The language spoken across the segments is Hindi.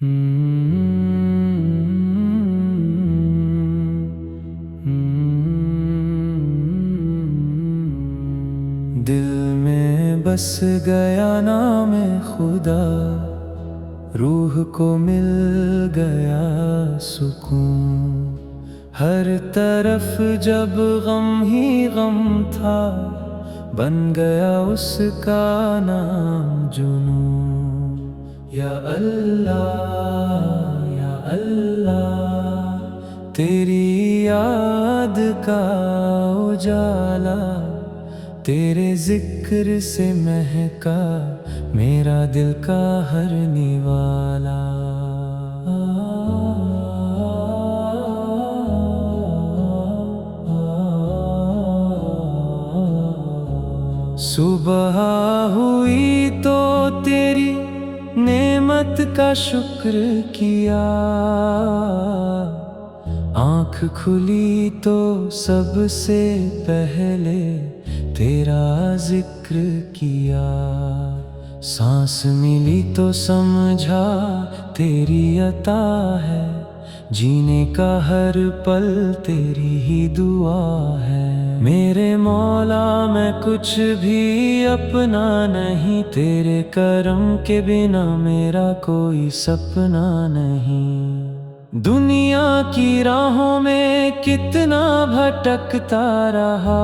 दिल में बस गया नाम खुदा, रूह को मिल गया सुकून। हर तरफ जब गम ही गम था, बन गया उसका नाम जुनून। या अल्लाह या अल्लाह, तेरी याद का उजाला, तेरे जिक्र से महका मेरा दिल का हर निवाला। सुबह हुई तो तेरी नेमत का शुक्र किया, आँख खुली तो सबसे पहले तेरा जिक्र किया। सांस मिली तो समझा तेरी अता है, जीने का हर पल तेरी ही दुआ है। मेरे मौला मैं कुछ भी अपना नहीं, तेरे करम के बिना मेरा कोई सपना नहीं। दुनिया की राहों में कितना भटकता रहा,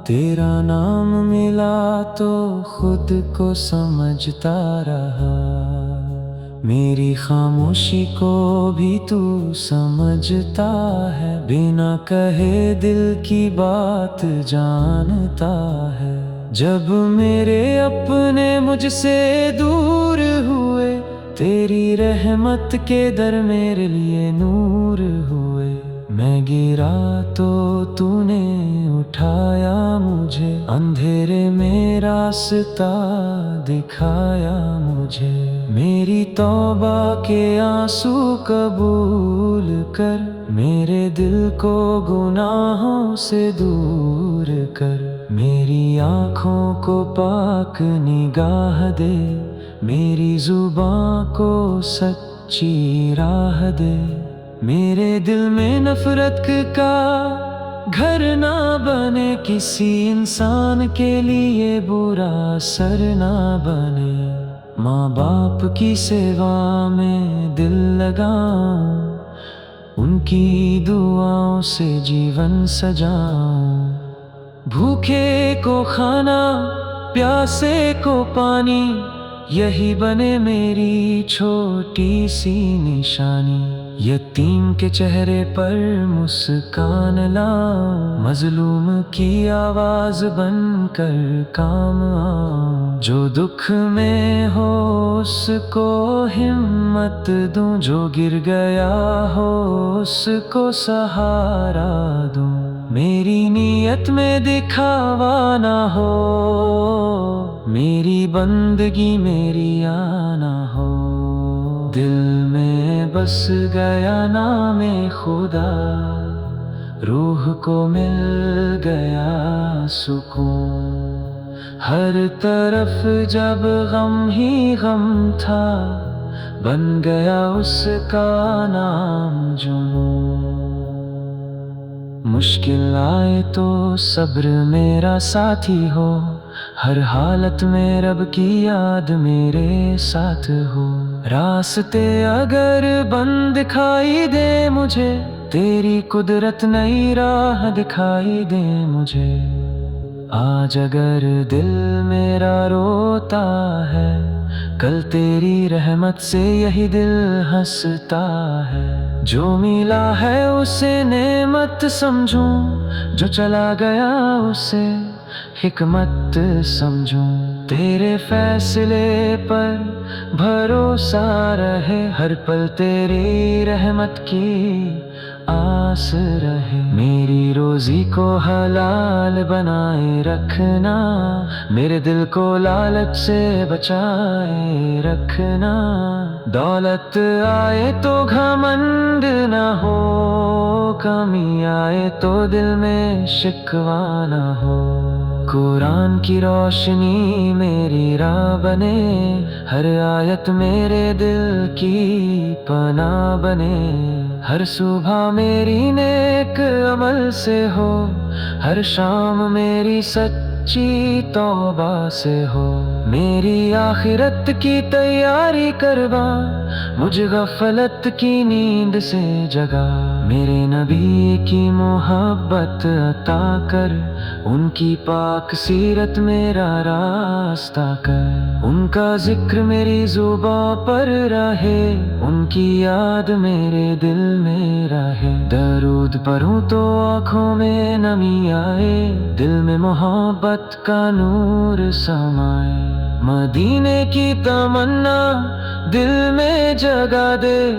तेरा नाम मिला तो खुद को समझता रहा। मेरी खामोशी को भी तू समझता है, बिना कहे दिल की बात जानता है। जब मेरे अपने मुझसे दूर हुए, तेरी रहमत के दर मेरे लिए नूर हुए। मैं गिरा तो तूने उठाया मुझे, अंधेरे में रास्ता दिखाया मुझे। मेरी तौबा के आंसू कबूल कर, मेरे दिल को गुनाहों से दूर कर। मेरी आँखों को पाक निगाह दे, मेरी जुबां को सच्ची राह दे। मेरे दिल में नफरत का घर ना बने, किसी इंसान के लिए बुरा असर ना बने। माँ बाप की सेवा में दिल लगाऊं, उनकी दुआओं से जीवन सजाऊं। भूखे को खाना, प्यासे को पानी, यही बने मेरी छोटी सी निशानी। यतीम के चेहरे पर मुस्कान लाऊं, मजलूम की आवाज बनकर काम आऊं। जो दुख में हो उसको हिम्मत दूं, जो गिर गया हो उसको सहारा दूं। मेरी नीयत में दिखावा ना हो, मेरी बंदगी मेरी आना हो। दिल में बस गया नाम खुदा, रूह को मिल गया सुकून। हर तरफ जब गम ही गम था, बन गया उसका नाम जुनून। मुश्किल आए तो सब्र मेरा साथी हो, हर हालत में रब की याद मेरे साथ हो। रास्ते अगर बंद दिखाई दे मुझे, तेरी कुदरत नई राह दिखाई दे मुझे। आज अगर दिल मेरा रोता है, कल तेरी रहमत से यही दिल हंसता है। जो मिला है उसे नेमत समझूं, जो चला गया उसे हिकमत समझूं। तेरे फैसले पर भरोसा रहे, हर पल तेरी रहमत की आस रहे। मेरी रोजी को हलाल बनाए रखना, मेरे दिल को लालच से बचाए रखना। दौलत आए तो घमंड न हो, कमी आए तो दिल में शिकवा न हो। कुरान की रोशनी मेरी राह बने, हर आयत मेरे दिल की पनाह बने। हर सुबह मेरी नेक अमल से हो, हर शाम मेरी सच्ची तौबा से हो। मेरी आखिरत की तैयारी करवा, मुझे गफलत की नींद से जगा। मेरे नबी की मोहब्बत अता कर, उनकी पाक सीरत मेरा रास्ता कर। उनका जिक्र मेरी जुबां पर रहे, उनकी याद मेरे दिल में रहे। दरूद पढ़ूं तो आँखों में नमी आए, दिल में मोहब्बत का नूर समाए। मदीने की तमन्ना दिल में जगा दे,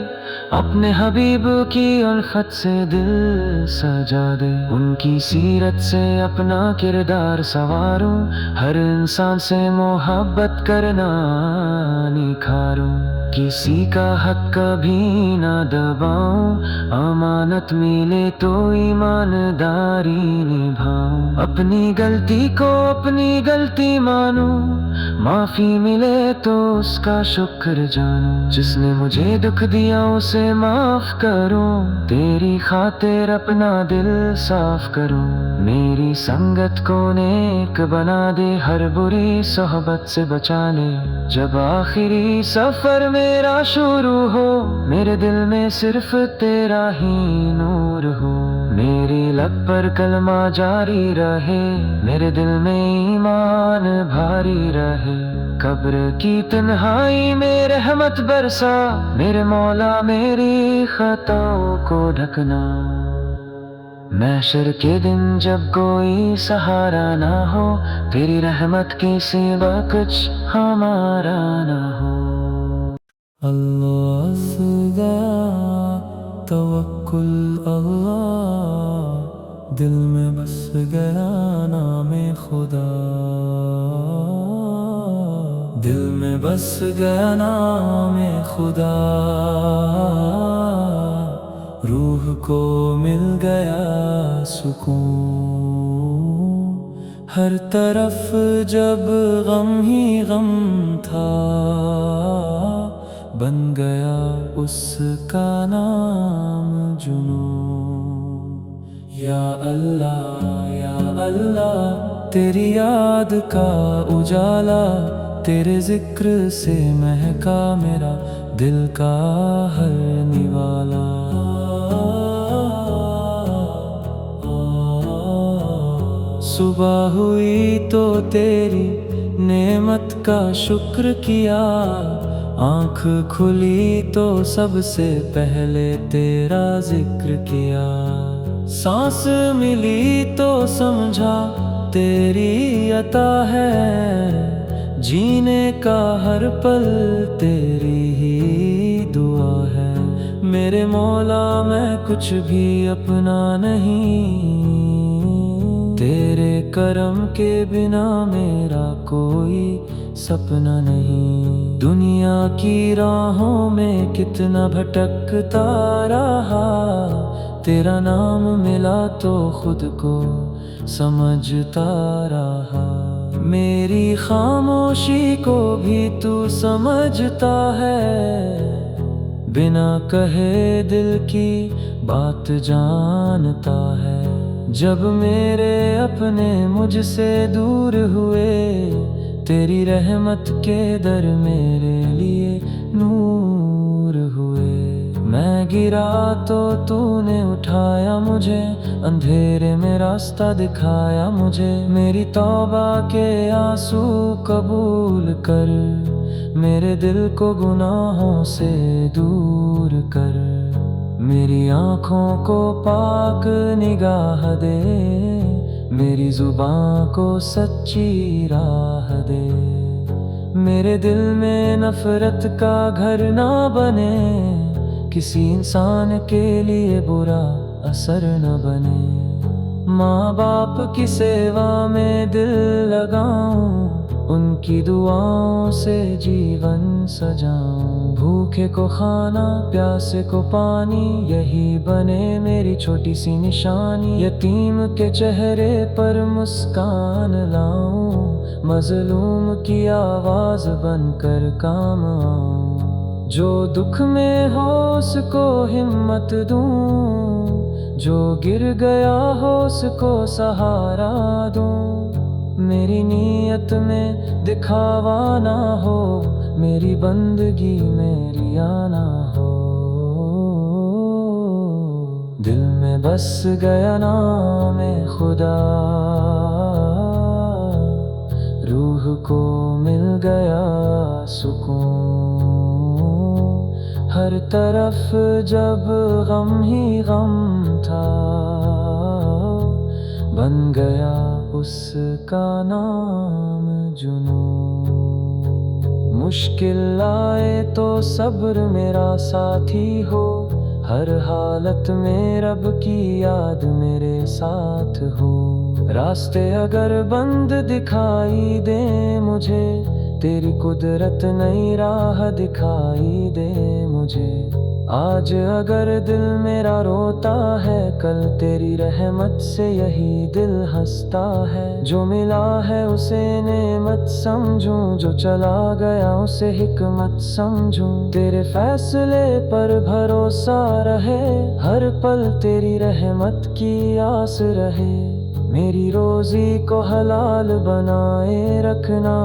अपने हबीब की उल्फत से दिल सजा दे। उनकी सीरत से अपना किरदार संवारूं, हर इंसान से मोहब्बत करना निखारूं। किसी का हक कभी ना दबाऊं, अमानत मिले तो ईमानदारी निभाऊं। अपनी गलती को अपनी गलती मानूं, माफी मिले तो उसका शुक्र जानूं। जिसने मुझे दुख दिया उसे माफ करूं, तेरी खातिर अपना दिल साफ करूं। मेरी संगत को नेक बना दे, हर बुरी सोहबत से बचा ले। जब आखिरी सफर मेरा शुरू हो, मेरे दिल में सिर्फ तेरा ही नूर हो। मेरी लब पर कलमा जारी रहे, मेरे दिल में ईमान भारी रहे। कब्र की तन्हाई में रहमत बरसा, मेरे मौला मेरी खताओं को ढकना। महशर के दिन जब कोई सहारा ना हो, तेरी रहमत के सिवा कुछ हमारा ना हो। अल्लाह असगा तवक्कुल अल्लाह, दिल में बस गया नामे खुदा। दिल में बस गया नामे खुदा, रूह को मिल गया सुकून। हर तरफ जब गम ही गम था, बन गया उसका नाम जुनून। या अल्लाह तेरी याद का उजाला, तेरे जिक्र से महका मेरा दिल का हर निवाला। सुबह हुई तो तेरी नेमत का शुक्र किया, आँख खुली तो सबसे पहले तेरा जिक्र किया। सांस मिली तो समझा तेरी अता है, जीने का हर पल तेरी ही दुआ है। मेरे मौला मैं कुछ भी अपना नहीं, तेरे करम के बिना मेरा कोई सपना नहीं। दुनिया की राहों में कितना भटकता रहा, तेरा नाम मिला तो खुद को समझता रहा। मेरी खामोशी को भी तू समझता है, बिना कहे दिल की बात जानता है। जब मेरे अपने मुझसे दूर हुए, तेरी रहमत के दर मेरे लिए नूर हुए। मैं गिरा तो तूने उठाया मुझे, अंधेरे में रास्ता दिखाया मुझे। मेरी तौबा के आंसू कबूल कर, मेरे दिल को गुनाहों से दूर कर। मेरी आँखों को पाक निगाह दे, मेरी जुबां को सच्ची राह दे। मेरे दिल में नफरत का घर ना बने, किसी इंसान के लिए बुरा असर न बने। माँ बाप की सेवा में दिल लगाऊं, उनकी दुआओं से जीवन सजाऊं। भूखे को खाना, प्यासे को पानी, यही बने मेरी छोटी सी निशानी। यतीम के चेहरे पर मुस्कान लाऊं, मजलूम की आवाज बनकर काम आऊं। जो दुख में हो उसको हिम्मत दूं, जो गिर गया हो उसको सहारा दूं। मेरी नीयत में दिखावा ना हो, मेरी बंदगी में रिया ना हो। दिल में बस गया नाम खुदा, रूह को मिल गया सुकून। हर तरफ जब गम ही गम था, बन गया उसका नाम जुनून। मुश्किल आए तो सब्र मेरा साथी हो, हर हालत में रब की याद मेरे साथ हो। रास्ते अगर बंद दिखाई दे मुझे, तेरी कुदरत नई राह दिखाई दे मुझे। आज अगर दिल मेरा रोता है, कल तेरी रहमत से यही दिल हंसता है। जो मिला है उसे नेमत समझूं, जो चला गया उसे हिकमत समझूं। तेरे फैसले पर भरोसा रहे, हर पल तेरी रहमत की आस रहे। मेरी रोजी को हलाल बनाए रखना,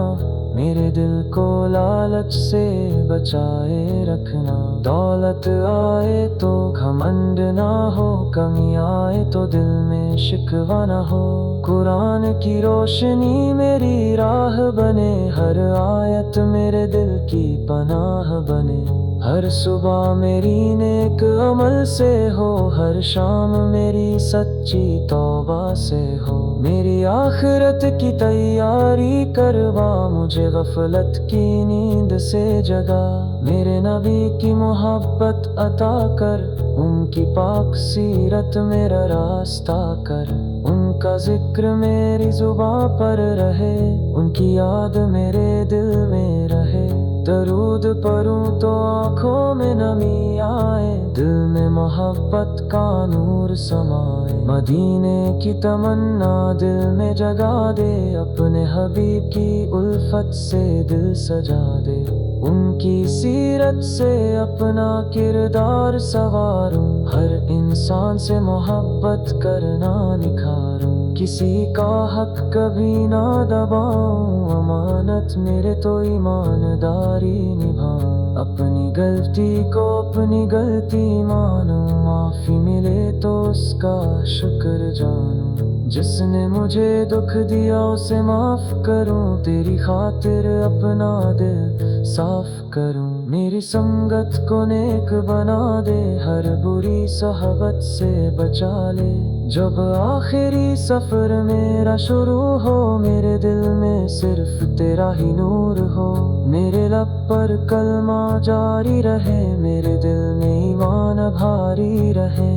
मेरे दिल को लालच से बचाए रखना। दौलत आए तो घमंड ना हो, कमी आए तो दिल में शिकवा ना हो। कुरान की रोशनी मेरी राह बने, हर आयत मेरे दिल की पनाह बने। हर सुबह मेरी नेक अमल से हो, हर शाम मेरी सच्ची तौबा से हो। मेरी आखिरत की तैयारी करवा, मुझे गफलत की नींद से जगा। मेरे नबी की मोहब्बत अता कर, उनकी पाक सीरत मेरा रास्ता कर। उनका जिक्र मेरी जुबां पर रहे, उनकी याद मेरे दिल में रहे। दरूद पढ़ूं तो आँखों में नमी आए, दिल में मोहब्बत का नूर समाए। मदीने की तमन्ना दिल में जगा दे, अपने हबीब की उल्फत से दिल सजा दे। उनकी सीरत से अपना किरदार सवारूं, हर इंसान से मोहब्बत करना निखारूं। किसी का हक कभी ना दबाऊं, अमानत मेरे तो ईमानदारी निभाऊं। अपनी गलती को अपनी गलती मानूं, माफी मिले तो उसका शुक्र जानूं। जिसने मुझे दुख दिया उसे माफ करूं, तेरी खातिर अपना दिल साफ करूं। मेरी संगत को नेक बना दे, हर बुरी सहबत से बचा ले। जब आखिरी सफर मेरा शुरू हो, मेरे दिल में सिर्फ तेरा ही नूर हो। मेरे लब पर कलमा जारी रहे, मेरे दिल में ईमान भारी रहे।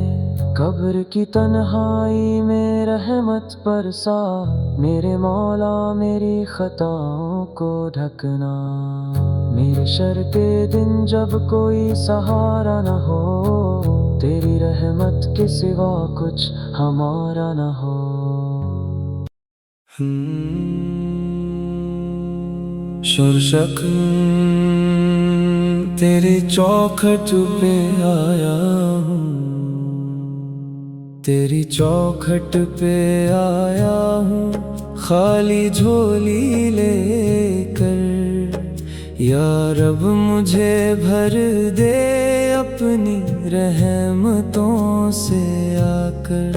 कब्र की तन्हाई में रहमत बरसा, मेरे मौला मेरी खताओं को ढकना। मेरे शर के दिन जब कोई सहारा न हो, तेरी रहमत के सिवा कुछ हमारा न हो। शुरशक तेरी चौखट पे आया हूँ, तेरी चौखट पे आया हूँ, खाली झोली लेकर। या रब मुझे भर दे अपनी रहमतों से आकर।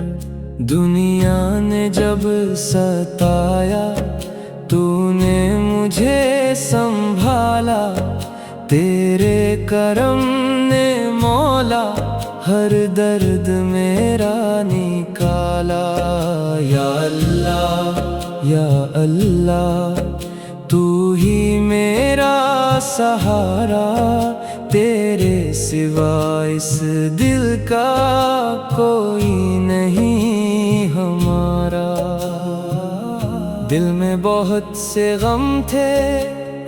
दुनिया ने जब सताया, तूने मुझे संभाला। तेरे करम ने मौला हर दर्द मेरा निकाला। या अल्लाह या अल्लाह, तू ही मेरा सहारा। तेरे सिवा इस दिल का कोई नहीं हमारा। दिल में बहुत से गम थे,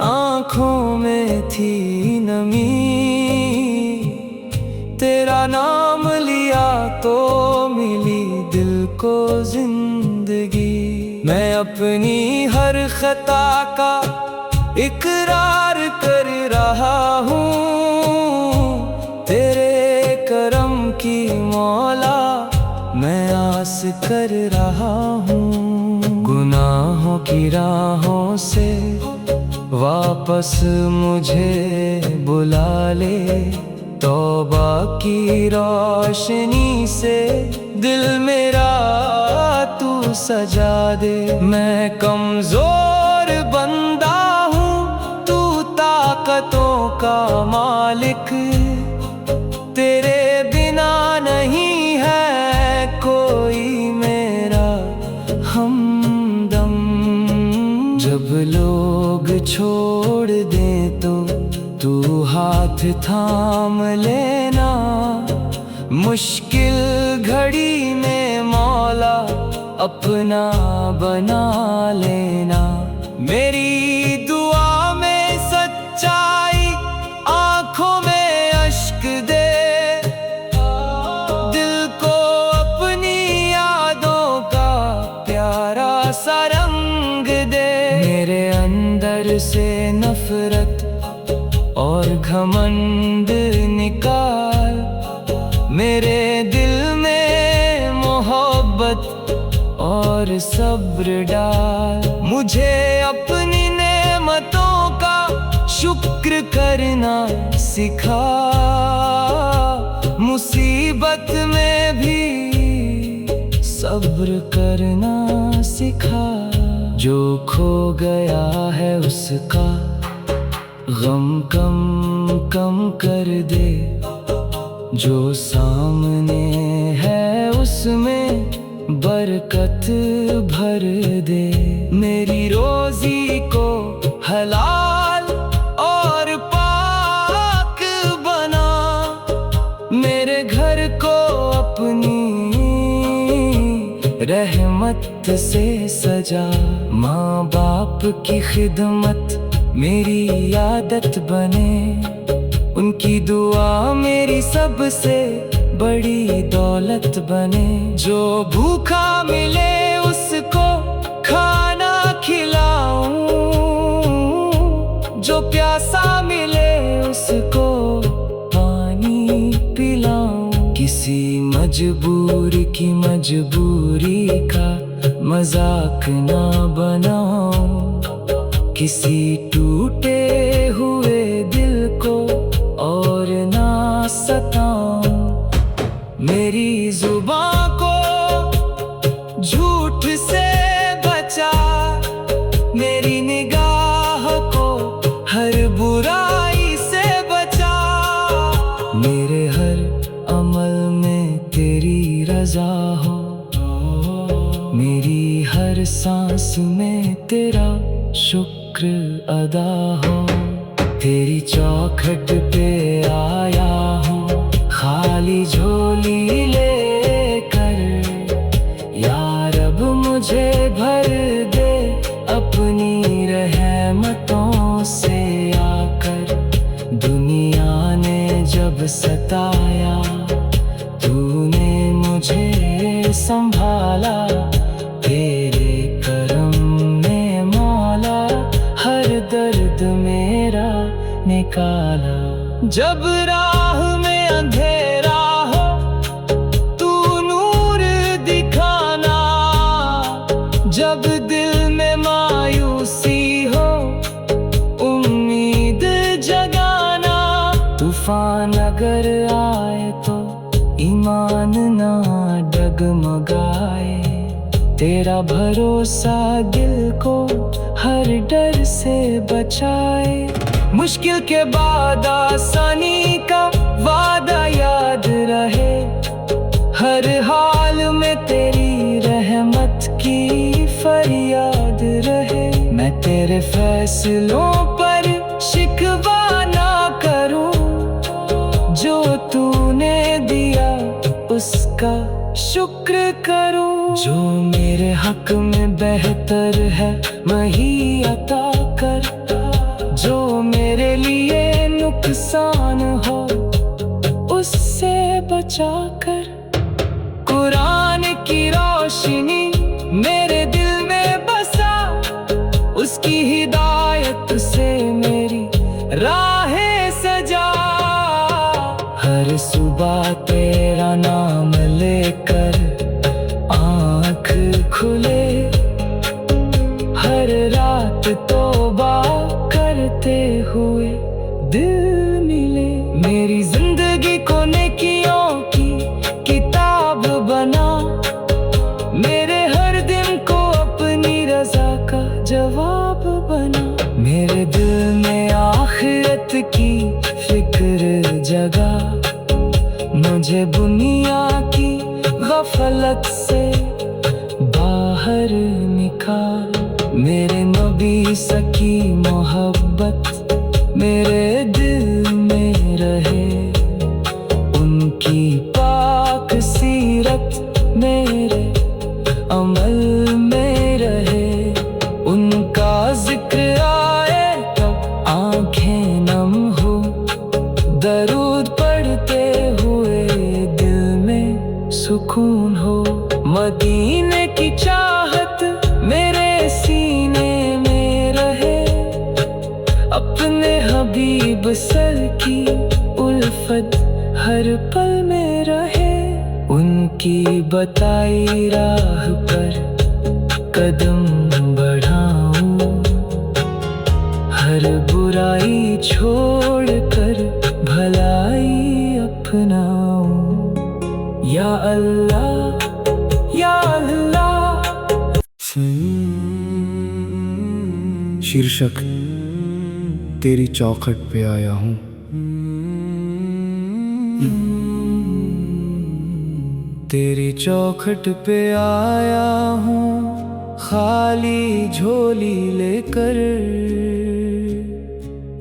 आंखों में थी नमी। तेरा नाम लिया तो मिली दिल को जिंदगी। मैं अपनी हर खता का इकरार कर रहा हूँ, तेरे करम की मौला मैं आस कर रहा हूँ। गुनाहों की राहों से वापस मुझे बुला ले, तौबा की रोशनी से दिल मेरा तू सजा दे। मैं कमजोर बंदा हूँ, तू ताकतों का मालिक, तेरे बिना नहीं है कोई मेरा हमदम। जब लोग छोड़ दें तो तू हाथ थाम लेना, मुश्किल घड़ी में मौला अपना बना लेना। मेरी दुआ में सच्चाई, आंखों में अश्क दे, दिल को अपनी यादों का प्यारा सा रंग दे। मेरे अंदर से नफरत और घमंड निकाल, मेरे दिल में मोहब्बत और सब्र डाल। मुझे अपनी नेमतों का शुक्र करना सिखा, मुसीबत में भी सब्र करना सिखा। जो खो गया है उसका गम कम कम कर दे, जो सामने है उसमें बरकत भर दे। मेरी रोजी को हलाल और पाक बना, मेरे घर को अपनी रहमत से सजा। माँ बाप की खिदमत मेरी आदत बने, उनकी दुआ मेरी सबसे बड़ी दौलत बने। जो भूखा मिले उसको खाना खिलाऊं, जो प्यासा मिले उसको पानी पिलाऊं। किसी मजबूर की मजबूरी का मजाक ना बनाऊं, किसी टूटे हुए दिल को और ना सताऊं। मेरी जुबान को झूठ से बचा, मेरी निगाह को हर बुराई से बचा। मेरे हर अमल में तेरी रजा हो, मेरी हर सांस में तेरा शुक्र अदा हो। तेरी चौखट पे आया हूँ खाली झोली लेकर, यार अब मुझे भर दे अपनी रहमतों से आकर। दुनिया ने जब सताया तूने मुझे संभाला, तेरे करम में मौला हर दर्द मेरा निकाला। जब राह में अंधेरा हो तू नूर दिखाना, जब दिल में मायूसी हो उम्मीद जगाना। तूफान अगर आए तो ईमान ना डगमगाए, तेरा भरोसा दिल को हर डर से बचाए। मुश्किल के बाद आसानी का वादा याद रहे, हर हाल में तेरी रहमत की फरियाद रहे। मैं तेरे फैसलों पर शिकवा ना करूं, जो तूने दिया उसका शुक्र करूं। जो मेरे हक में बेहतर है वही अता कर, जो मेरे लिए नुकसान हो उससे बचा कर। कुरान की रोशनी मेरे दिल में बसा, उसकी हिदायत से मेरी राहें सजा। हर सुबह तेरा नाम लेकर आँख खुले, हर रात तौबा करते हुए दिल मिले। मेरी जिंदगी को नेकियों की किताब बना, मेरे हर दिन को अपनी रजा का जवाब बना। मेरे दिल में आखिरत की फिक्र जगा, मुझे दुनिया की गफलत से बाहर निकाल। मेरे नबी सकी मोहब्बत मेरे दिल में रहे, उनकी पाक सीरत मेरे अमल में रहे। उनका जिक्र आए तो आंखें नम हो, दरूद पढ़ते हुए दिल में सुकून हो। मदीने की चाहत मेरे सीने में रहे, अपने हबीब सर की उल्फत हर पल में रहे। उनकी बताई राह पर कदम बढ़ाऊं, हर बुराई छोड़ कर भलाई अपनाऊं। या अल्लाह या अल्लाह। शीर्षक तेरी चौखट पे आया हूँ। तेरी चौखट पे आया हूँ खाली झोली लेकर,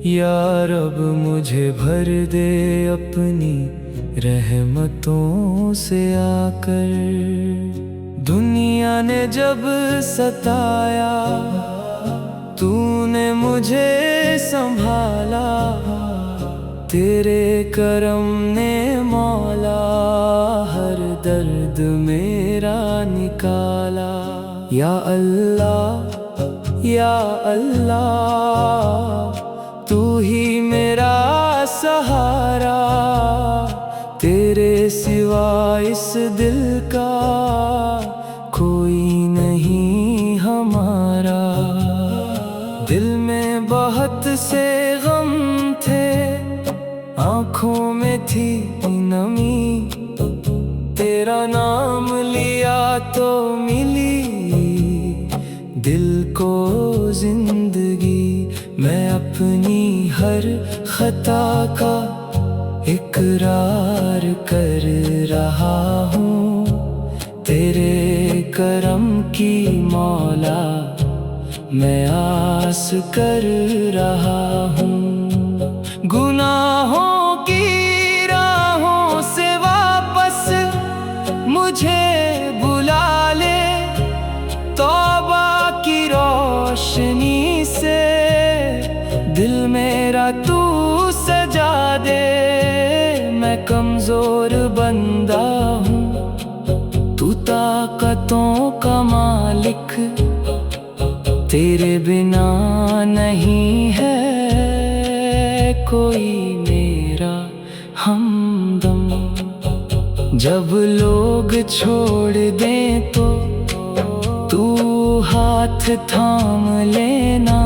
या रब मुझे भर दे अपनी रहमतों से आकर। दुनिया ने जब सताया तूने मुझे संभाला, तेरे करम ने मौला हर दर्द मेरा निकाला। या अल्लाह या अल्लाह, तू ही मेरा सहारा, तेरे सिवा इस दिल का कोई नहीं हमारा। दिल में बहुत से गम थे, आँखों में थी नमी, तेरा नाम लिया तो मिली दिल को जिंदगी। मैं अपनी हर खता का इकरार कर रहा हूँ, तेरे करम की मौला मैं आस कर रहा हूँ। गुनाहों की राहों से वापस मुझे बुला ले, तौबा की रोशनी से दिल मेरा तू सजा दे। मैं कमजोर बंदा हूँ, तू ताकतों का मालिक, तेरे बिना नहीं है कोई मेरा हमदम। जब लोग छोड़ दें तो तू हाथ थाम लेना,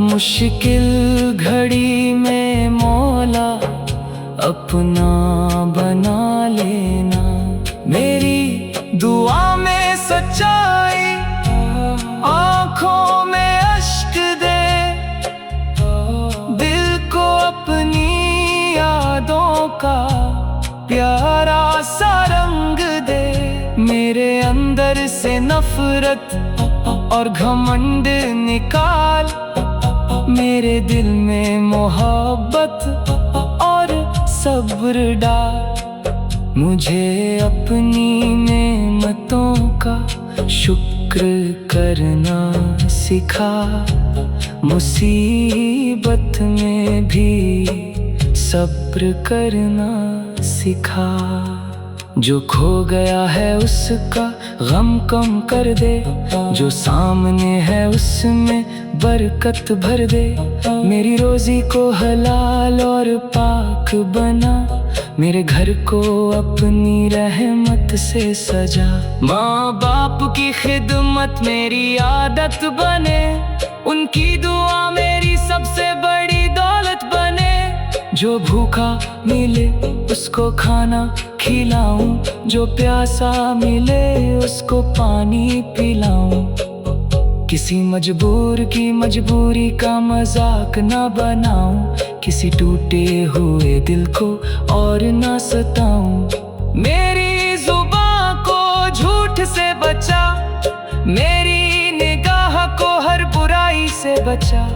मुश्किल घड़ी में मौला अपना बना लेना। मेरी दुआ में सच्चाई, आँखों में अश्क दे, दिल को अपनी यादों का प्यारा सा रंग दे। मेरे अंदर से नफरत और घमंड निकाल, मेरे दिल में मोहब्बत और सब्र डाल। मुझे अपनी नेमतों का शुक्र करना सिखा, मुसीबत में भी सब्र करना सिखा। जो खो गया है उसका गम कम कर दे, जो सामने है उसमें बरकत भर दे। मेरी रोजी को हलाल और पाक बना, मेरे घर को अपनी रहमत से सजा। माँ बाप की खिदमत मेरी आदत बने, उनकी दुआ मेरी सबसे बड़ी दौलत बने। जो भूखा मिले उसको खाना खिलाऊं, जो प्यासा मिले उसको पानी पिलाऊं। किसी मजबूर की मजबूरी का मजाक ना बनाऊं, किसी टूटे हुए दिल को और ना सताऊं। मेरी जुबान को झूठ से बचा, मेरी निगाह को हर बुराई से बचा।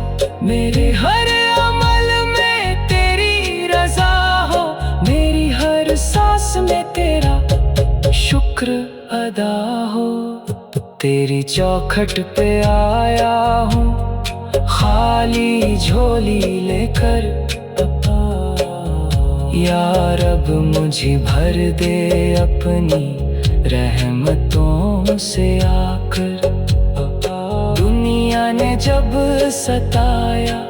मेरे हर अमल में तेरी रजा हो, मेरी हर सांस में तेरा शुक्र अदा हो। तेरी चौखट पे आया हूँ खाली झोली लेकर, या रब मुझे भर दे अपनी रहमतों से आकर। दुनिया ने जब सताया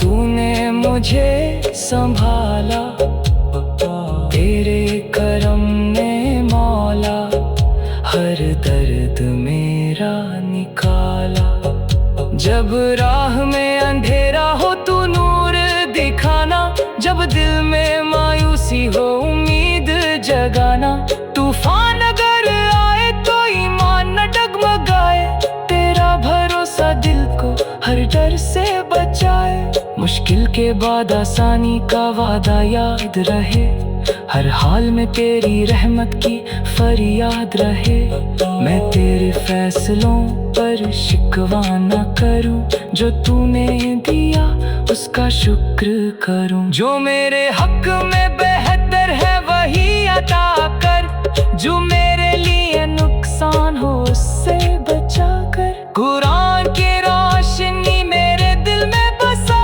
तूने मुझे संभाला, तेरे करम ने मौला हर दर्द मेरा निकाला। जब राह में अंधेरा हो तू नूर दिखाना, जब दिल में मायूसी हो उम्मीद जगाना। तूफान अगर आए तो ईमान न डगमगाए, तेरा भरोसा दिल को हर डर से बचाए। मुश्किल के बाद आसानी का वादा याद रहे, हर हाल में तेरी रहमत की फरियाद रहे। मैं तेरे फैसलों पर शिकवा न करूं, जो तूने दिया उसका शुक्र करूं। जो मेरे हक में बेहतर है वही अता कर, जो मेरे लिए नुकसान हो उससे बचा कर। कुरान की रोशनी मेरे दिल में बसा,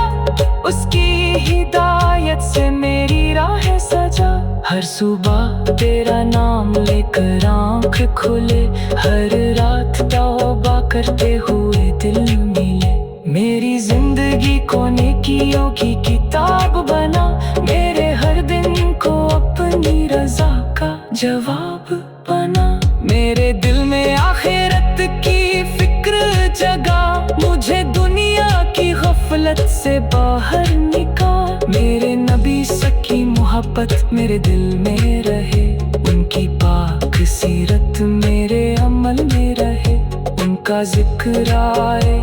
उसकी हिदायत से मेरी राह सजा। हर सुबह तेरा नाम लेकर आँख खुले, हर रात तौबा करते हुए दिल मिले। मेरी जिंदगी को नेकियों की किताब बना, मेरे हर दिन को अपनी रजा का जवाब बना। मेरे दिल में आखिरत की फिक्र जगा, मुझे दुनिया की गफलत से बाहर निकाल। मेरे नबी सकी मोहब्बत मेरे दिल में रहे, उनकी पाक सीरत मेरे अमल में रहे। उनका जिक्र आए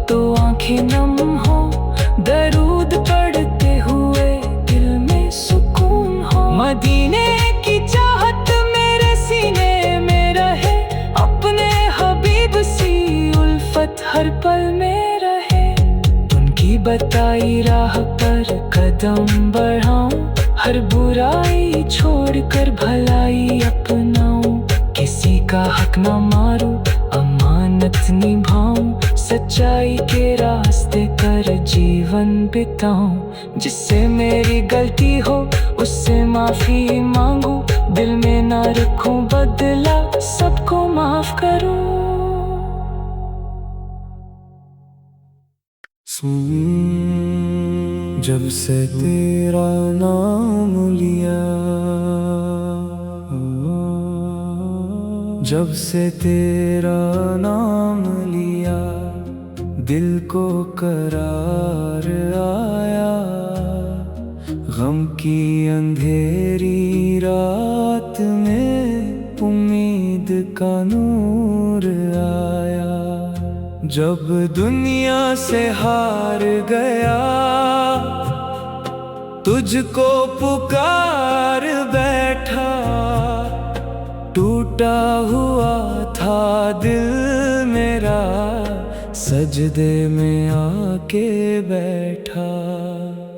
तो आंखें नम हो, दरूद पढ़ते हुए दिल में सुकून हो। मदीने की चाहत मेरे सीने में रहे, अपने हबीब सी उल्फत हर पल में रहे। उनकी बताई राह पर कदम बढ़ाऊं, हर बुराई छोड़कर भलाई अपनाऊं। किसी का हक न मारूं, अमानत निभाऊं, सच्चाई के रास्ते कर जीवन बिताऊं। जिससे मेरी गलती हो उससे माफी मांगू, दिल में ना रखूं बदला, सबको माफ करूं। जब से तेरा नाम लिया, जब से तेरा नाम लिया, दिल को करार आया। गम की अंधेरी रात में उम्मीद का नूर आया। जब दुनिया से हार गया तुझको पुकार बैठा, टूटा हुआ था दिल मेरा, सजदे में आके बैठा।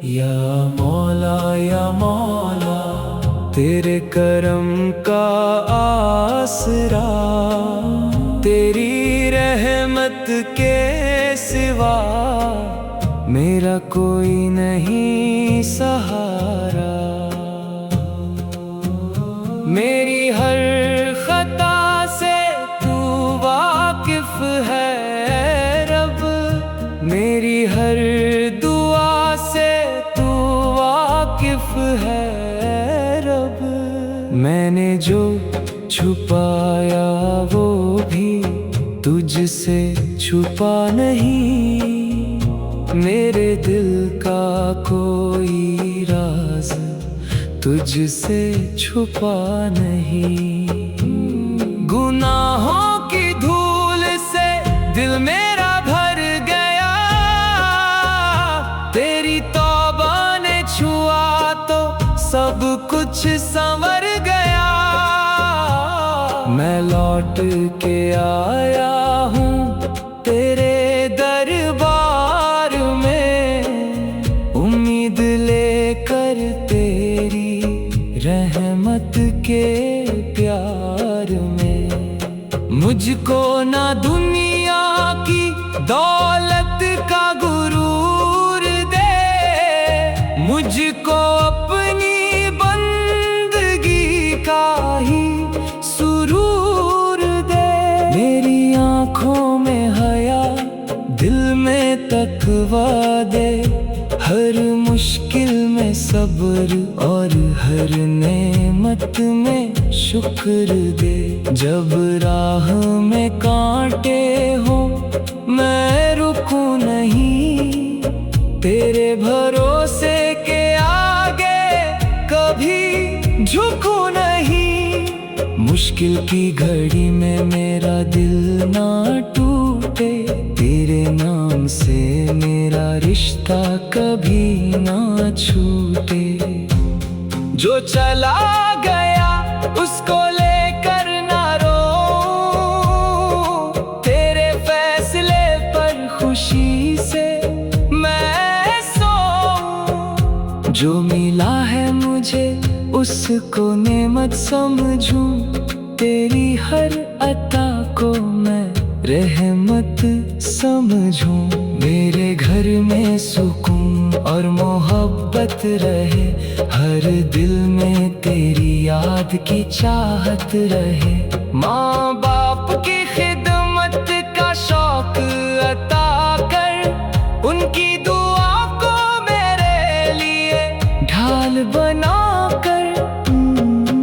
या मौला तेरे करम का आसरा, तेरी रहमत के सिवा मेरा कोई नहीं सहारा। मेरी हर खता से तू वाकिफ है रब, मेरी हर दुआ से तू वाकिफ है रब। मैंने जो छुपाया वो भी तुझसे छुपा नहीं, मेरे दिल का कोई राज तुझसे छुपा नहीं। गुनाहों की धूल से दिल मेरा भर गया, तेरी तौबा ने छुआ तो सब कुछ संवर गया। मैं लौट के आया हूँ तेरे दरबार में, उम्मीद लेकर तेरी रहमत के प्यार में। मुझको ना दुनिया की दौलत का गुरूर दे, मुझको अपनी बंदगी का ही सुरूर दे। मेरी आँखों में हया, दिल में तकवा दे, हर मुश्किल में सब्र और हर नेमत में शुक्र दे। जब राह में कांटे हो मैं रुकूं नहीं, तेरे भरोसे के आगे कभी झुकूं नहीं। मुश्किल की घड़ी में मेरा दिल ना टूटे, तेरे नाम से मेरा रिश्ता कभी ना छूटे। जो चला गया उसको लेकर ना रो, तेरे फैसले पर खुशी से मैं सोऊं। जो मिला है मुझे उसको नेमत समझूं, तेरी हर अता को मैं रहमत समझूं। मेरे घर में सुकून और मोहब्बत रहे, हर दिल में तेरी याद की चाहत रहे। माँ बाप की खिदमत का शौक अता कर, उनकी दुआ को मेरे लिए ढाल बना कर।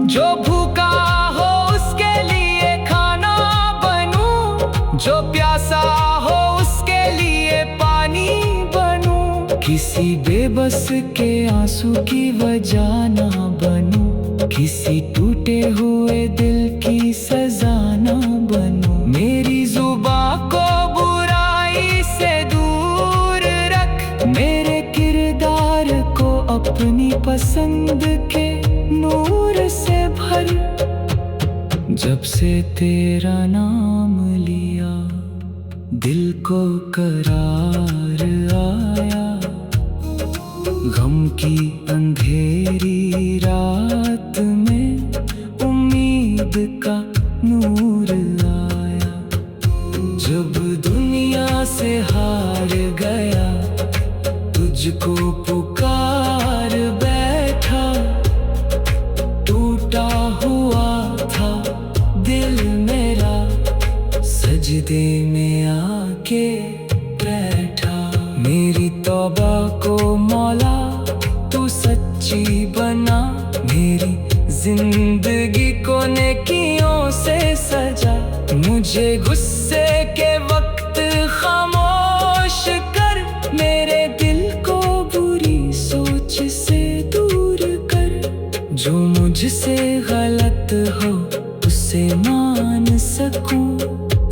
जो भूखा हो उसके लिए खाना बनूं, जो प्यासा हो उसके लिए पानी बनूं। किसी बेबस के आंसू की वजह ना बनूं, किसी टूटे हुए दिल की सजा ना बनूं। मेरी जुबान को बुराई से दूर रख, मेरे किरदार को अपनी पसंद के नूर से भर। जब से तेरा नाम लिया दिल को करार आया, गम की अंधेरी रात में उम्मीद का नूर आया। जब दुनिया से हार गया तुझको पुकार बैठा, टूटा हुआ था दिल मेरा सजदे में आके बैठा। मेरी तौबा को मौला तू सच्ची बना, मेरी जिंदगी को नेकियों से सजा। मुझे गुस्से के वक्त खामोश कर, मेरे दिल को बुरी सोच से दूर कर। जो मुझसे गलत हो उसे मान सकूं,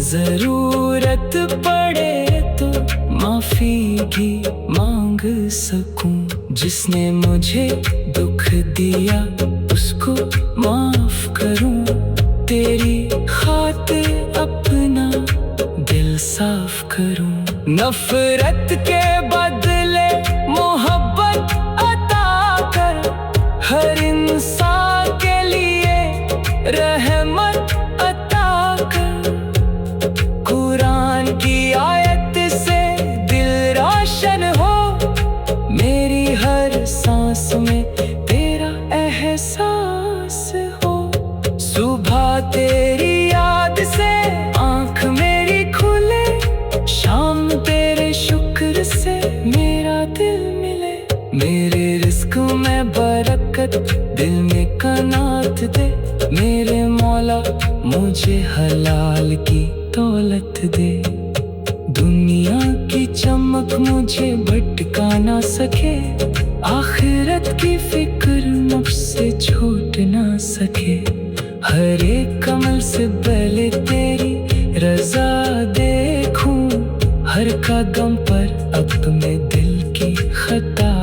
जरूरत पड़े तो माफी भी मांग सकूं। जिसने मुझे दुख दिया उसको माफ करूं, तेरी खातिर अपना दिल साफ करूं। नफरत के बदले मोहब्बत अता कर, हर इंसान में तेरा एहसास हो। सुबह तेरी याद से आँख मेरी खुले, शाम तेरे शुक्र से मेरा दिल मिले। मेरे रिस्क में बरकत, दिल में कनात दे। मेरे मौला मुझे हलाल की दौलत दे। दुनिया की चमक मुझे भटका ना सके, आखिरत की फिक्र मुझसे छूट ना सके। हर एक अमल से पहले तेरी रजा देखूं, हर कदम पर अपने दिल की खता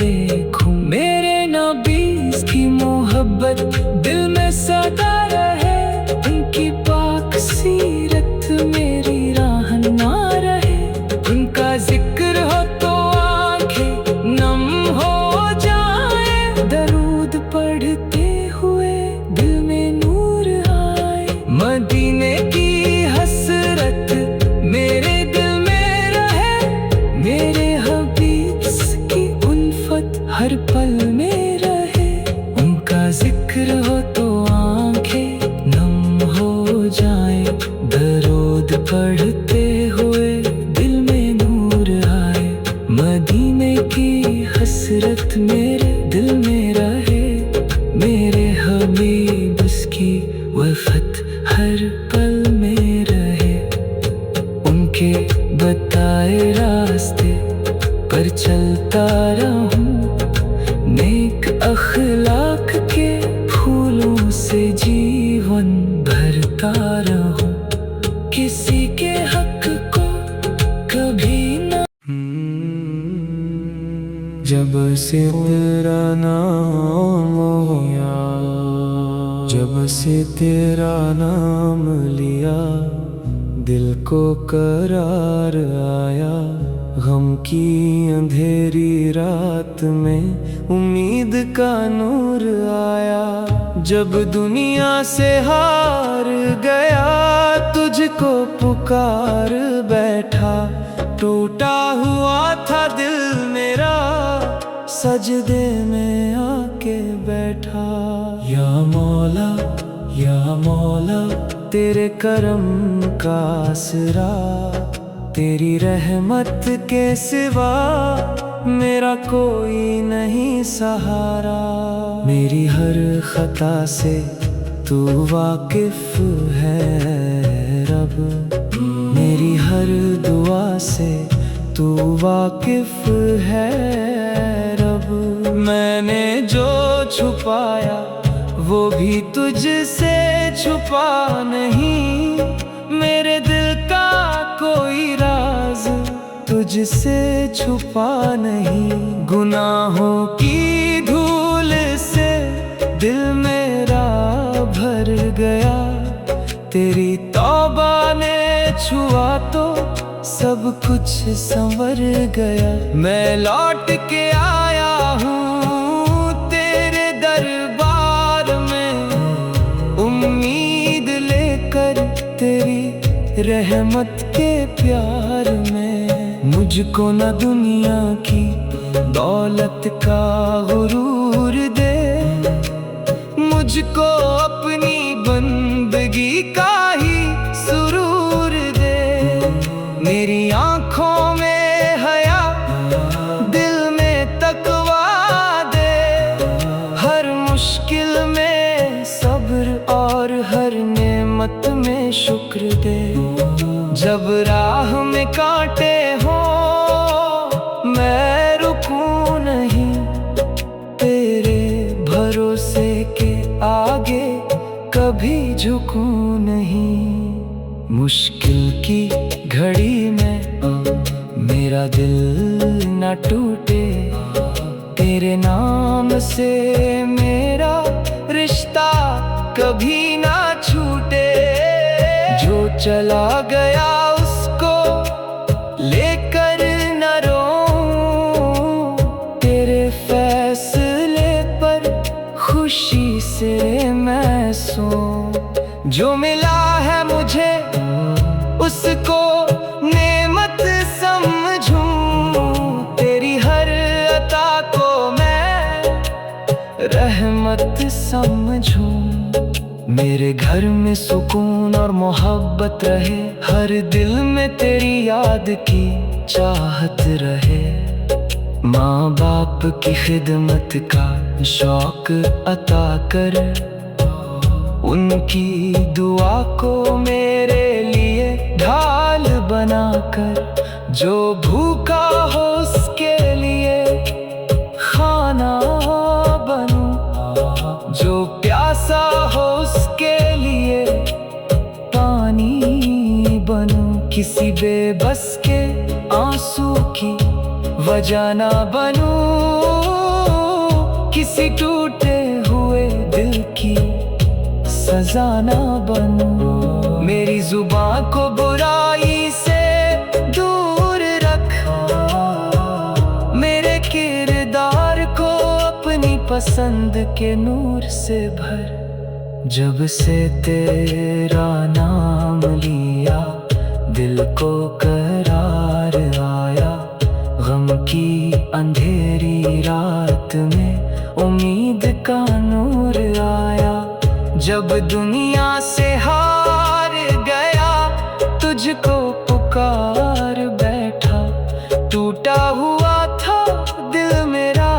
देखूं। मेरे नबी की मोहब्बत दिल में सदा रहे, उनकी पाक सीरत मेरी रहना रहे। उनका जिक्र हो तो आंखें नम हो जाए, दरूद पढ़ते हुए दिल में नूर आए। मदीने की हसरत मेरे दिल में रहे, मेरे हबीब की उल्फत हर पल में रहे। उनका जिक्र हो तो आंखें नम हो जाए, दरूद पढ़ते हुए दिल में नूर आए। मदीने की हसरत मेरे दिल में रहे, मेरे हबीब की वफ़त हर पल में रहे। उनके बताए रास्ते पर चलता रहूं, नेक अखलाक के फूलों से जीवन भरता रहूं। किसी के हक को कभी न जब से तेरा नाम लिया, जब से तेरा नाम लिया, दिल को करार आया। गम की अंधेरी रात में उम्मीद का नूर आया। जब दुनिया से हार गया, तुझको पुकार बैठा। टूटा हुआ था दिल मेरा, सजदे में आके बैठा। या मौला, या मौला, तेरे करम का आसरा, तेरी रहमत के सिवा मेरा कोई नहीं सहारा। मेरी हर खता से तू वाकिफ है रब, मेरी हर दुआ से तू वाकिफ है रब। मैंने जो छुपाया वो भी तुझसे छुपा नहीं, मेरे दिल का कोई राज तुझसे छुपा नहीं। गुनाहों की धूल से दिल मेरा भर गया, तेरी तौबा ने छुआ तो सब कुछ संवर गया। मैं लौट के आया हूँ तेरे दरबार में, उम्मीद लेकर तेरी रहमत के प्यार में। मुझको न दुनिया की दौलत का गुरूर दे, मुझको अपनी बंदगी का ही सुरूर दे। मेरी आँखों में हया, दिल में तकवा दे। हर मुश्किल में सब्र और हर नेमत में शुक्र दे। जब राह में कांटे हो मैं रुकूं नहीं, तेरे भरोसे के आगे कभी झुकूं नहीं। मुश्किल की घड़ी में मेरा दिल न टूटे, तेरे नाम से मेरा रिश्ता कभी ना छूटे। जो चला गया उसको लेकर न रो, तेरे फैसले पर खुशी से मैं सो। जो मिला है मुझे उसको नेमत समझूं, तेरी हर अता को मैं रहमत समझूं। मेरे घर में सुकून और मोहब्बत रहे, हर दिल में तेरी याद की चाहत रहे। माँ बाप की खिदमत का शौक अता कर, उनकी दुआ को मेरे लिए ढाल बनाकर। जो भूखा हो उसके लिए खाना बनूं, जो प्यासा हो उसके लिए पानी बनूं। किसी बेबस के आंसू की वजह ना बनूं, किसी टूटे हुए दिल की सजा ना बनूं। मेरी जुबान को बुराई से दूर रख, मेरे किरदार को अपनी पसंद के नूर से भर। जब से तेरा नाम लिया दिल को करार आया, गम की अंधेरी रात में उम्मीद का नूर आया। जब दुनिया से हार गया तुझको पुकार बैठा, टूटा हुआ था दिल मेरा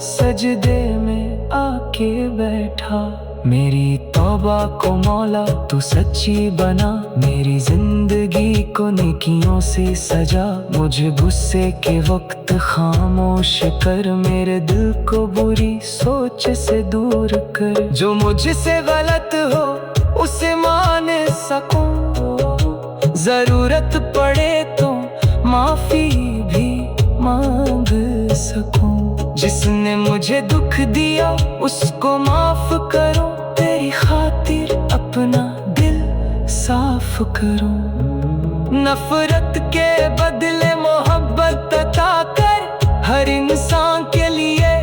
सजदे में आके बैठा। मेरी तौबा को मौला तू सच्ची बना, मेरी जिंदगी को नेकियों से सजा। मुझे गुस्से के वक्त खामोश कर, मेरे दिल को बुरी सोच से दूर कर। जो मुझसे गलत हो उसे मान सकूं, जरूरत पड़े तो माफी भी मांग सकूं। जिसने मुझे दुख दिया उसको माफ करो, तेरी खातिर अपना दिल साफ करूं। नफरत के बदले मोहब्बत अता कर, हर इंसान के लिए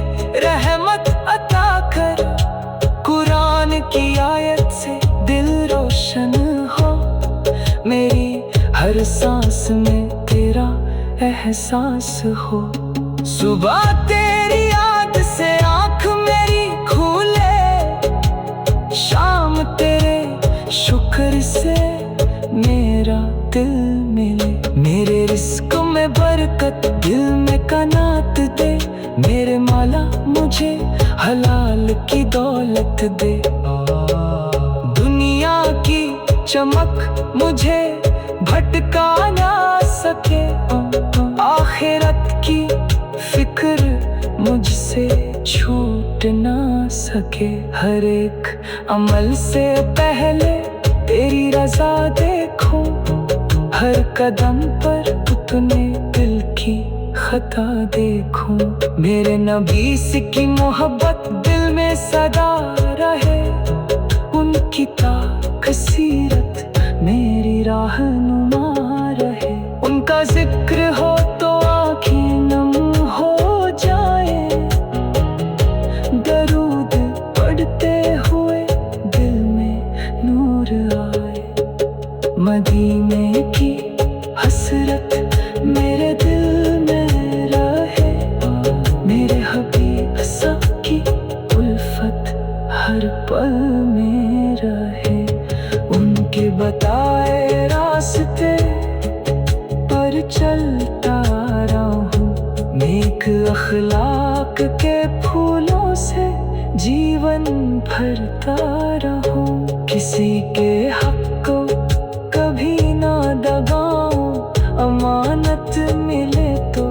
रहमत अता कर। कुरान की आयत से दिल रोशन हो, मेरी हर सांस में तेरा एहसास हो। सुबह तेरी याद से आँख मेरी खुले, शाम तेरे शुक्र से मेरा दिल मिले। मेरे रिस्क में बरकत, दिल में कनात दे। मेरे मौला मुझे हलाल की दौलत दे। दुनिया की चमक मुझे भटका ना सके, आखिरत की फिक्र मुझसे छूट ना सके। हर एक अमल से पहले तेरी रजा देखूं, हर कदम पर अपने दिल की खता देखूं। मेरे नबी से की मोहब्बत दिल में सदा रहे, उनकी ताकसीरत मेरी राहनुमा रहे। उनका जिक्र हो तो आँखें नम हो जाए, दरूद पढ़ते हुए दिल में नूर आए। मदीने की हसरत मेरे दिल में रहे, मेरे हबीब सा की उल्फत हर पल में रहे। उनके बताए रास्ते पर चलता रहूं, नेक अखलाक के फूलों से जीवन भरता रहूं। किसी के हक को कभी ना दगाऊं, अमानत मिले तो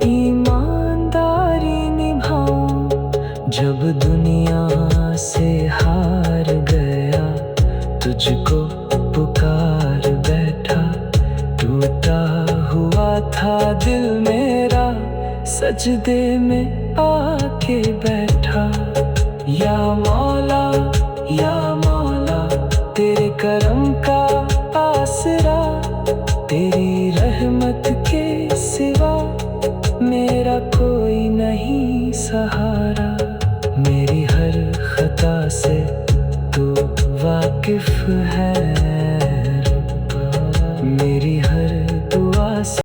ईमानदारी निभाऊं। जब दुनिया से हार गया तुझको पुकार बैठा, टूटा हुआ था दिल मेरा सजदे में आके बैठा। या मौला तेरे करम का आसरा, तेरी रहमत के सिवा मेरा कोई नहीं सहारा। मेरी हर खता से तू वाकिफ है, मेरी